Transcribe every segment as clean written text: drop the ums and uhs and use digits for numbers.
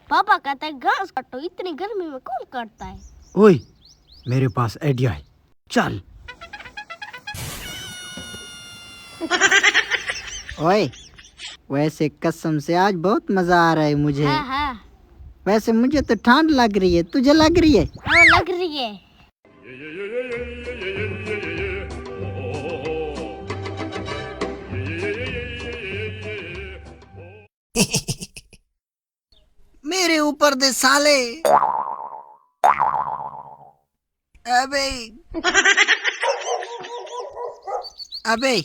पापा कहता है घास काटो, इतनी गर्मी में कौन काटता है? ओए, मेरे पास आइडिया है, चल। ओए, वैसे कसम से आज बहुत मजा आ रहा है मुझे। हाँ। वैसे मुझे तो ठंड लग रही है, तुझे लग रही है? हाँ लग रही है। मेरे ऊपर दे साले। अबे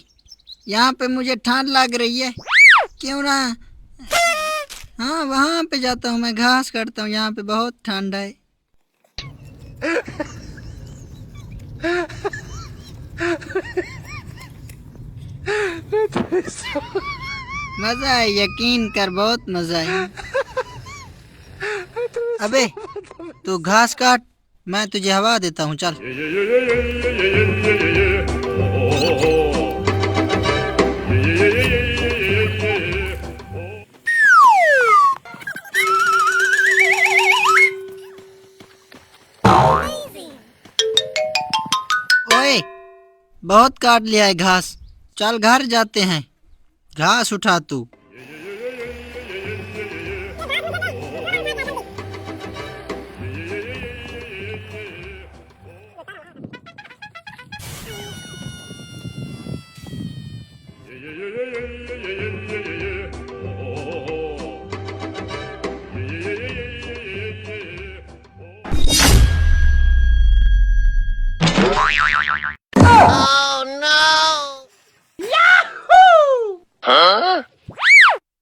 यहाँ पे मुझे ठंड लग रही है, क्यों ना हाँ वहाँ पे जाता हूँ, मैं घास काटता हूँ, यहाँ पे बहुत ठंड है। मजा है, यकीन कर, बहुत मजा है। अबे तू घास काट, मैं तुझे हवा देता हूँ, चल। ओए, बहुत काट लिया है घास, चल घर जाते हैं। घास उठा तू।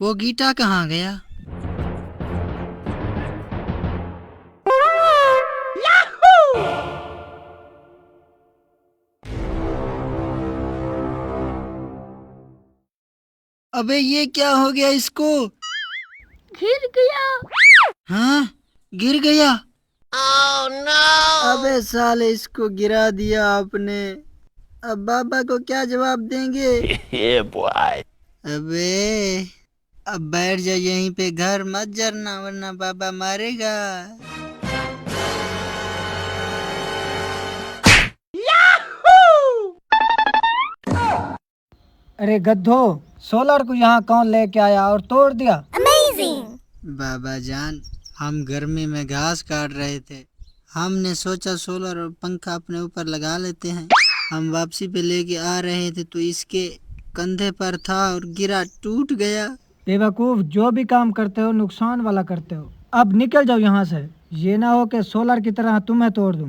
वो गीटा कहाँ गया? अबे ये क्या हो गया इसको? गिर गया। हाँ गिर गया। अबे साले इसको गिरा दिया आपने, अब बाबा को क्या जवाब देंगे? अबे अब बैठ जा यहीं पे, घर मत जरना वरना बाबा मारेगा। अरे गद्धो, सोलर को यहाँ कौन लेके आया और तोड़ दिया? बाबा जान, हम गर्मी में घास काट रहे थे, हमने सोचा सोलर और पंखा अपने ऊपर लगा लेते हैं। हम वापसी पे लेके आ रहे थे तो इसके कंधे पर था और गिरा, टूट गया। बेवकूफ, जो भी काम करते हो नुकसान वाला करते हो। अब निकल जाओ यहाँ से, ये ना हो कि सोलर की तरह तुम्हें तोड़ दूं।